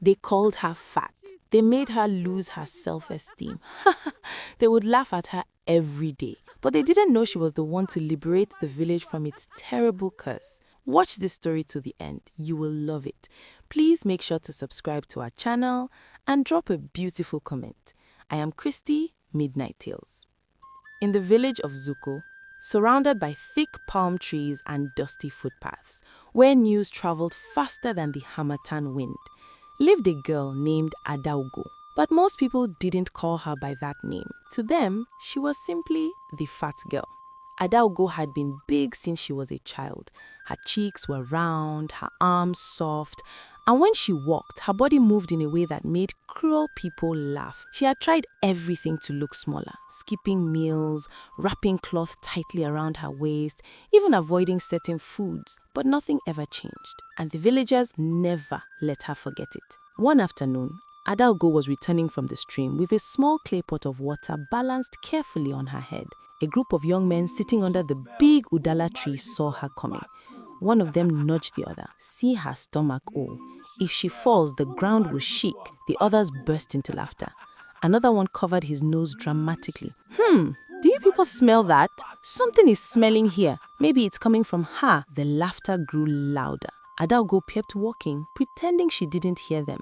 They called her fat. They made her lose her self-esteem. They would laugh at her every day. But they didn't know she was the one to liberate the village from its terrible curse. Watch this story to the end. You will love it. Please make sure to subscribe to our channel and drop a beautiful comment. I am Christie, Midnight Tales. In the village of Zuko, surrounded by thick palm trees and dusty footpaths, where news traveled faster than the harmattan wind, lived a girl named Adaugo. But most people didn't call her by that name. To them, she was simply the fat girl. Adaugo had been big since she was a child. Her cheeks were round, her arms soft, and when she walked, her body moved in a way that made cruel people laugh. She had tried everything to look smaller, skipping meals, wrapping cloth tightly around her waist, even avoiding certain foods, but nothing ever changed, and the villagers never let her forget it. One afternoon, Adaugo was returning from the stream with a small clay pot of water balanced carefully on her head. A group of young men sitting under the big udala tree saw her coming. One of them nudged the other. See her stomach, oh. If she falls, the ground will shake. The others burst into laughter. Another one covered his nose dramatically. Do you people smell that? Something is smelling here. Maybe it's coming from her. The laughter grew louder. Adaugo kept walking, pretending she didn't hear them.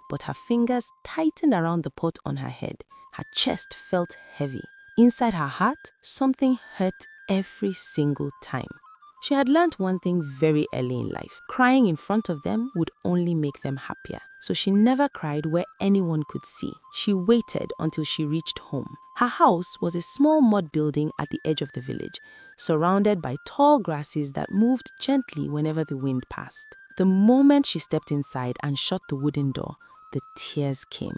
But her fingers tightened around the pot on her head. Her chest felt heavy. Inside her heart, something hurt every single time. She had learnt one thing very early in life. Crying in front of them would only make them happier. So she never cried where anyone could see. She waited until she reached home. Her house was a small mud building at the edge of the village, surrounded by tall grasses that moved gently whenever the wind passed. The moment she stepped inside and shut the wooden door, the tears came.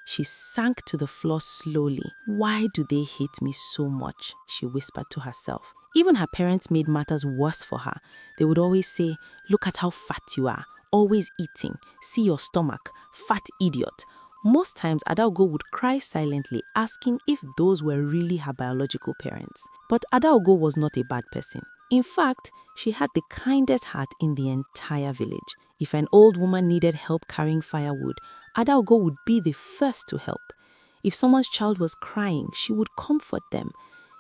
She sank to the floor slowly. Why do they hate me so much? She whispered to herself. Even her parents made matters worse for her. They would always say, look at how fat you are, always eating, see your stomach, fat idiot. Most times Adaugo would cry silently, asking if those were really her biological parents. But Adaugo was not a bad person. In fact, she had the kindest heart in the entire village. If an old woman needed help carrying firewood, Adaugo would be the first to help. If someone's child was crying, she would comfort them.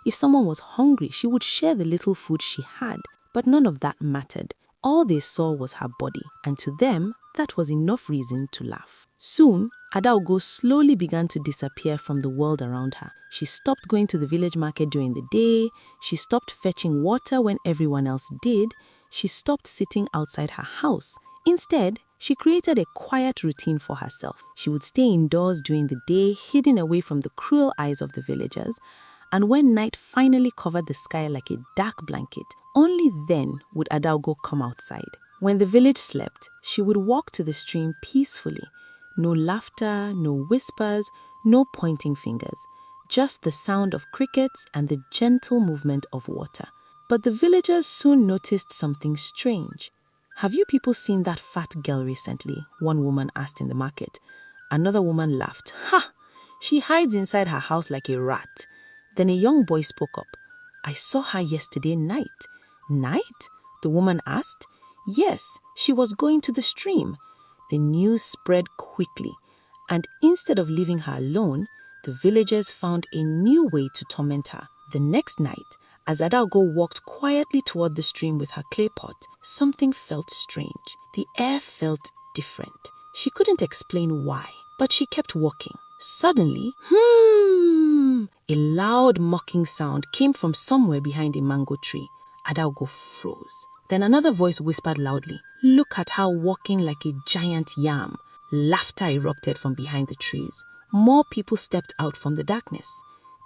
If someone was hungry, she would share the little food she had. But none of that mattered. All they saw was her body, and to them, that was enough reason to laugh. Soon, Adaugo slowly began to disappear from the world around her. She stopped going to the village market during the day. She stopped fetching water when everyone else did. She stopped sitting outside her house. Instead, she created a quiet routine for herself. She would stay indoors during the day, hidden away from the cruel eyes of the villagers. And when night finally covered the sky like a dark blanket, only then would Adaugo come outside. When the village slept, she would walk to the stream peacefully. No laughter, no whispers, no pointing fingers. Just the sound of crickets and the gentle movement of water. But the villagers soon noticed something strange. Have you people seen that fat girl recently? One woman asked in the market. Another woman laughed. Ha! She hides inside her house like a rat. Then a young boy spoke up. I saw her yesterday night. Night? The woman asked. Yes, she was going to the stream. The news spread quickly, and instead of leaving her alone, the villagers found a new way to torment her. The next night, as Adaugo walked quietly toward the stream with her clay pot, something felt strange. The air felt different. She couldn't explain why, but she kept walking. Suddenly, a loud mocking sound came from somewhere behind a mango tree. Adaugo froze. Then another voice whispered loudly, look at her walking like a giant yam. Laughter erupted from behind the trees. More people stepped out from the darkness.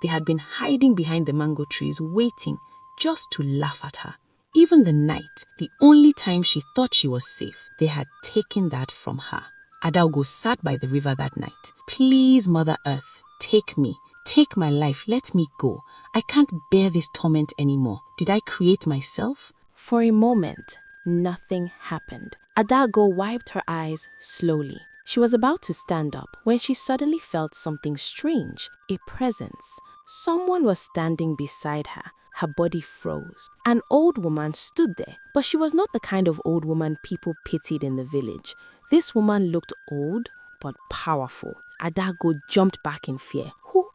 They had been hiding behind the mango trees, waiting just to laugh at her. Even the night, the only time she thought she was safe, they had taken that from her. Adaugo sat by the river that night. Please, Mother Earth, take me. Take my life. Let me go. I can't bear this torment anymore. Did I create myself? For a moment, nothing happened. Adaugo wiped her eyes slowly. She was about to stand up when she suddenly felt something strange, a presence. Someone was standing beside her. Her body froze. An old woman stood there, but she was not the kind of old woman people pitied in the village. This woman looked old but powerful. Adaugo jumped back in fear. Who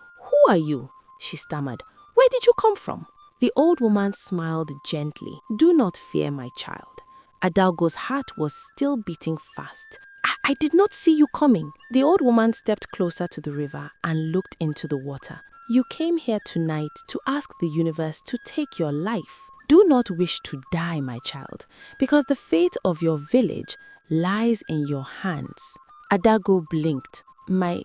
are you? She stammered. Where did you come from? The old woman smiled gently. Do not fear, my child. Adaugo's heart was still beating fast. I did not see you coming. The old woman stepped closer to the river and looked into the water. You came here tonight to ask the universe to take your life. Do not wish to die, my child, because the fate of your village lies in your hands. Adaugo blinked. My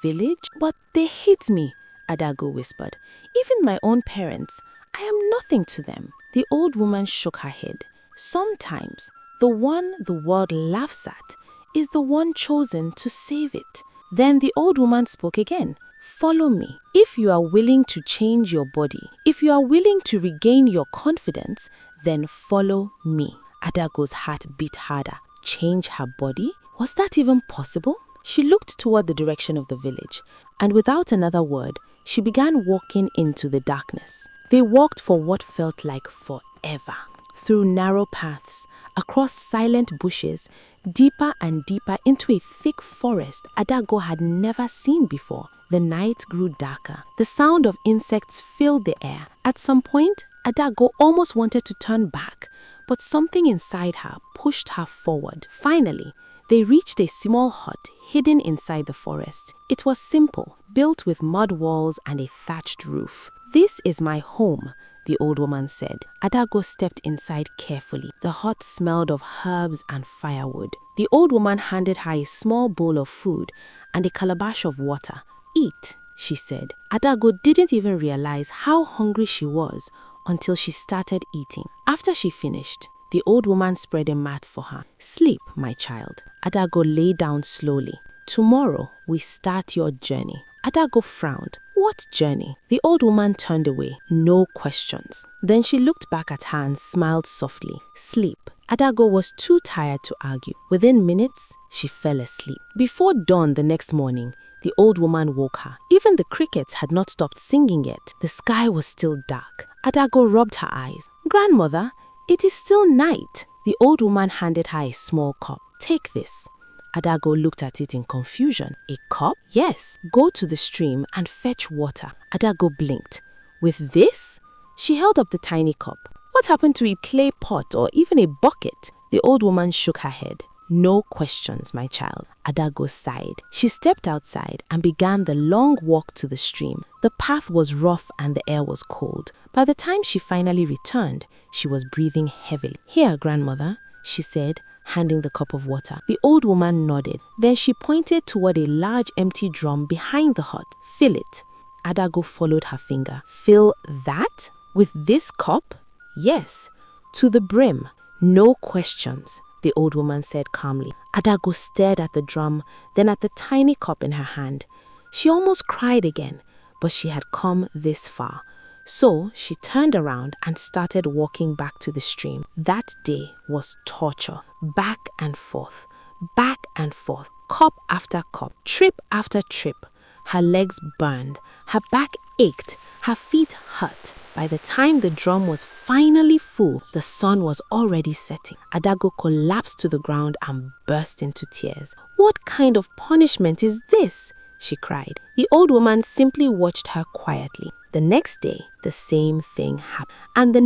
village? But they hate me, Adaugo whispered. Even my own parents. I am nothing to them. The old woman shook her head. Sometimes the one the world laughs at is the one chosen to save it. Then the old woman spoke again. Follow me. If you are willing to change your body, if you are willing to regain your confidence, then follow me. Adaugo's heart beat harder. Change her body? Was that even possible? She looked toward the direction of the village, and without another word, she began walking into the darkness. They walked for what felt like forever. Through narrow paths, across silent bushes, deeper and deeper into a thick forest Adaugo had never seen before. The night grew darker. The sound of insects filled the air. At some point, Adaugo almost wanted to turn back, but something inside her pushed her forward. Finally, they reached a small hut hidden inside the forest. It was simple, built with mud walls and a thatched roof. This is my home, the old woman said. Adaugo stepped inside carefully. The hut smelled of herbs and firewood. The old woman handed her a small bowl of food and a calabash of water. Eat, she said. Adaugo didn't even realize how hungry she was until she started eating. After she finished, the old woman spread a mat for her. Sleep, my child. Adaugo lay down slowly. Tomorrow we start your journey. Adaugo frowned. What journey? The old woman turned away. No questions. Then she looked back at her and smiled softly. Sleep. Adaugo was too tired to argue. Within minutes, she fell asleep. Before dawn the next morning, the old woman woke her. Even the crickets had not stopped singing yet. The sky was still dark. Adaugo rubbed her eyes. Grandmother, it is still night. The old woman handed her a small cup. Take this. Adaugo looked at it in confusion. A cup? Yes. Go to the stream and fetch water. Adaugo blinked. With this? She held up the tiny cup. What happened to a clay pot or even a bucket? The old woman shook her head. No questions, my child. Adaugo sighed. She stepped outside and began the long walk to the stream. The path was rough and the air was cold. By the time she finally returned, she was breathing heavily. Here, grandmother, she said, handing the cup of water. The old woman nodded. Then she pointed toward a large empty drum behind the hut. Fill it. Adaugo followed her finger. Fill that? With this cup? Yes. To the brim. No questions, the old woman said calmly. Adaugo stared at the drum, then at the tiny cup in her hand. She almost cried again, but she had come this far. So she turned around and started walking back to the stream. That day was torture. Back and forth, cup after cup, trip after trip. Her legs burned, her back ached, her feet hurt. By the time the drum was finally full, the sun was already setting. Adaugo collapsed to the ground and burst into tears. What kind of punishment is this? She cried. The old woman simply watched her quietly. The next day, the same thing happened, and the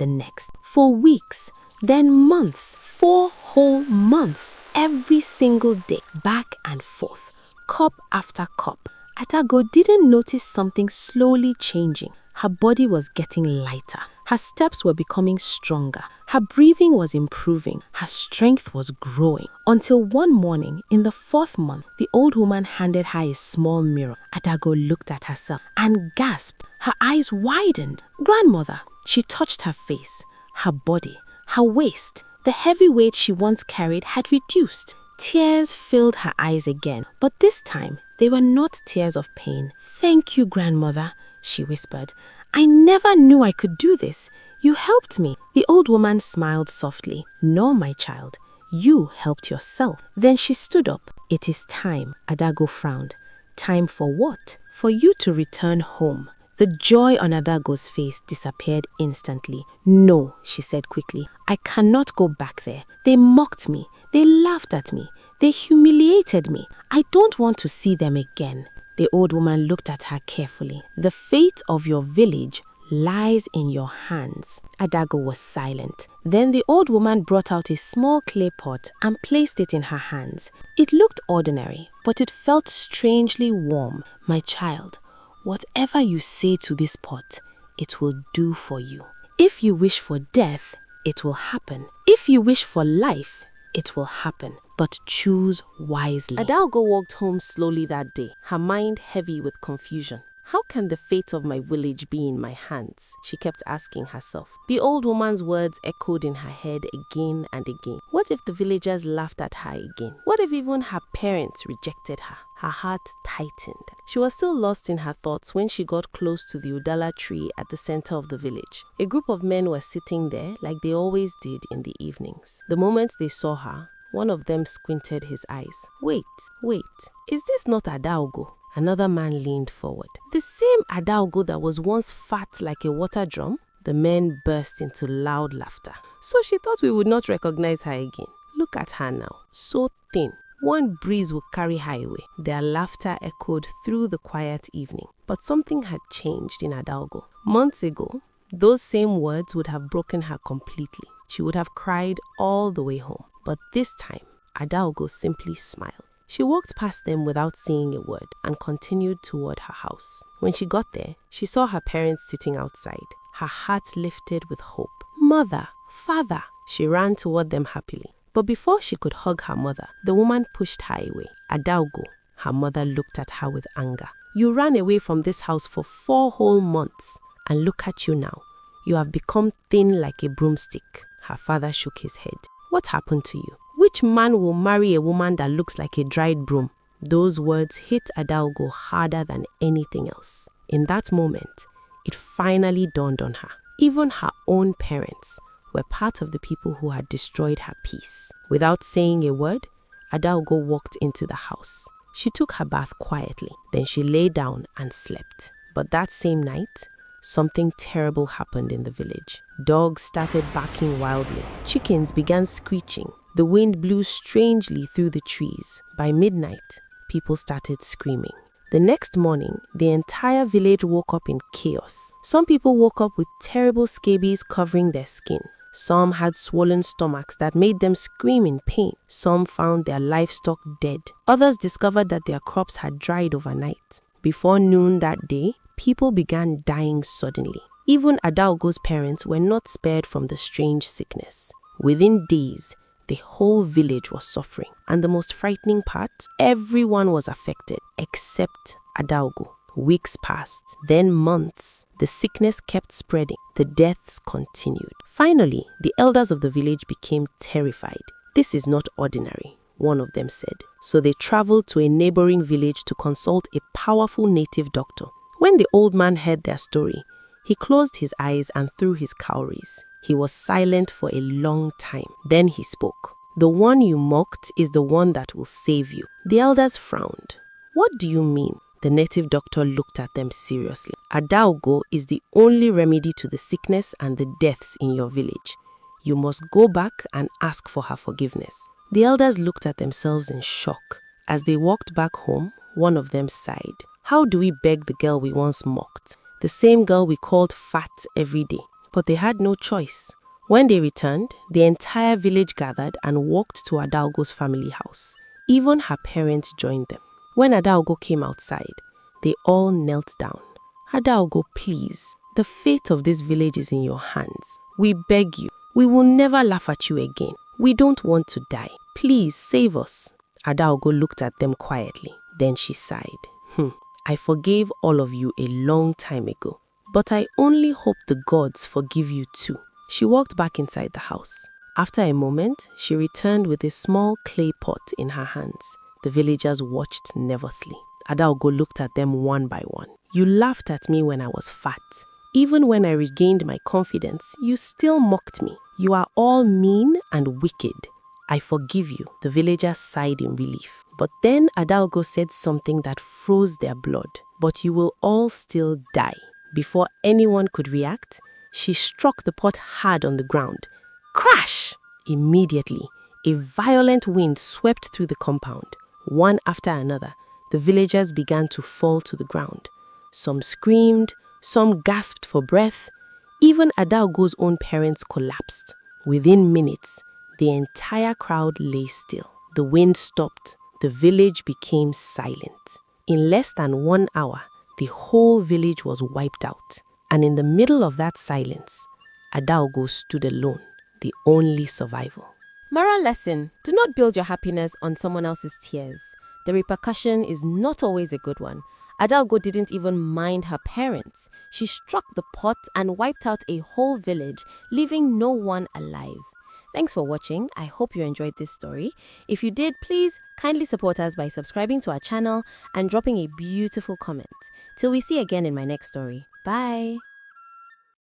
next, for weeks, then months, 4 whole months, every single day, back and forth, cup after cup. Adaugo didn't notice something slowly changing. Her body was getting lighter. Her steps were becoming stronger. Her breathing was improving. Her strength was growing. Until one morning, in the 4th month, the old woman handed her a small mirror. Adaugo looked at herself and gasped. Her eyes widened. Grandmother! She touched her face, her body, her waist. The heavy weight she once carried had reduced. Tears filled her eyes again, but this time they were not tears of pain. Thank you, grandmother, she whispered. I never knew I could do this. You helped me. The old woman smiled softly. No, my child, you helped yourself. Then she stood up. It is time, Adaugo frowned. Time for what? For you to return home. The joy on Adaugo's face disappeared instantly. No, she said quickly. I cannot go back there. They mocked me. They laughed at me. They humiliated me. I don't want to see them again." The old woman looked at her carefully. "The fate of your village lies in your hands." Adaugo was silent. Then the old woman brought out a small clay pot and placed it in her hands. It looked ordinary, but it felt strangely warm. "My child, whatever you say to this pot, it will do for you. If you wish for death, it will happen. If you wish for life, it will happen. But choose wisely." Adaugo walked home slowly that day, her mind heavy with confusion. "How can the fate of my village be in my hands?" she kept asking herself. The old woman's words echoed in her head again and again. What if the villagers laughed at her again? What if even her parents rejected her? Her heart tightened. She was still lost in her thoughts when she got close to the udala tree at the center of the village. A group of men were sitting there like they always did in the evenings. The moment they saw her, one of them squinted his eyes. Wait, is this not Adaugo?" Another man leaned forward. "The same Adaugo that was once fat like a water drum?" The men burst into loud laughter. "So she thought we would not recognize her again. Look at her now, so thin. One breeze will carry her away." Their laughter echoed through the quiet evening. But something had changed in Adaugo. Months ago, those same words would have broken her completely. She would have cried all the way home. But this time, Adaugo simply smiled. She walked past them without saying a word and continued toward her house. When she got there, she saw her parents sitting outside. Her heart lifted with hope. "Mother, father!" She ran toward them happily. But before she could hug her mother, the woman pushed her away. "Adaugo," her mother looked at her with anger. "You ran away from this house for 4 whole months, and look at you now. You have become thin like a broomstick." Her father shook his head. "What happened to you? Which man will marry a woman that looks like a dried broom?" Those words hit Adaugo harder than anything else. In that moment, it finally dawned on her. Even her own parents were part of the people who had destroyed her peace. Without saying a word, Adaugo walked into the house. She took her bath quietly, then she lay down and slept. But that same night, something terrible happened in the village. Dogs started barking wildly. Chickens began screeching. The wind blew strangely through the trees. By midnight, people started screaming. The next morning, the entire village woke up in chaos. Some people woke up with terrible scabies covering their skin. Some had swollen stomachs that made them scream in pain. Some found their livestock dead. Others discovered that their crops had dried overnight. Before noon that day, people began dying suddenly. Even Adaugo's parents were not spared from the strange sickness. Within days, the whole village was suffering. And the most frightening part, everyone was affected except Adaugo. Weeks passed, then months. The sickness kept spreading. The deaths continued. Finally, the elders of the village became terrified. "This is not ordinary," one of them said. So they traveled to a neighboring village to consult a powerful native doctor. When the old man heard their story, he closed his eyes and threw his cowries. He was silent for a long time. Then he spoke. "The one you mocked is the one that will save you." The elders frowned. "What do you mean?" The native doctor looked at them seriously. "Adaugo is the only remedy to the sickness and the deaths in your village. You must go back and ask for her forgiveness." The elders looked at themselves in shock. As they walked back home, one of them sighed. "How do we beg the girl we once mocked? The same girl we called fat every day." But they had no choice. When they returned, the entire village gathered and walked to Adaugo's family house. Even her parents joined them. When Adaugo came outside, they all knelt down. "Adaugo, please, the fate of this village is in your hands. We beg you. We will never laugh at you again. We don't want to die. Please save us." Adaugo looked at them quietly. Then she sighed. "I forgave all of you a long time ago. But I only hope the gods forgive you too." She walked back inside the house. After a moment, she returned with a small clay pot in her hands. The villagers watched nervously. Adaugo looked at them one by one. "You laughed at me when I was fat. Even when I regained my confidence, you still mocked me. You are all mean and wicked. I forgive you." The villagers sighed in relief. But then Adaugo said something that froze their blood. "But you will all still die." Before anyone could react, she struck the pot hard on the ground. Crash! Immediately, A violent wind swept through the compound. One after another, the villagers began to fall to the ground. Some screamed, some gasped for breath. Even Adaugo's own parents collapsed. Within minutes, the entire crowd lay still. The wind stopped. The village became silent. In less than 1 hour, the whole village was wiped out. And in the middle of that silence, Adaugo stood alone, the only survivor. Moral lesson: do not build your happiness on someone else's tears. The repercussion is not always a good one. Adaugo didn't even mind her parents. She struck the pot and wiped out a whole village, leaving no one alive. Thanks for watching. I hope you enjoyed this story. If you did, please kindly support us by subscribing to our channel and dropping a beautiful comment. Till we see again in my next story. Bye.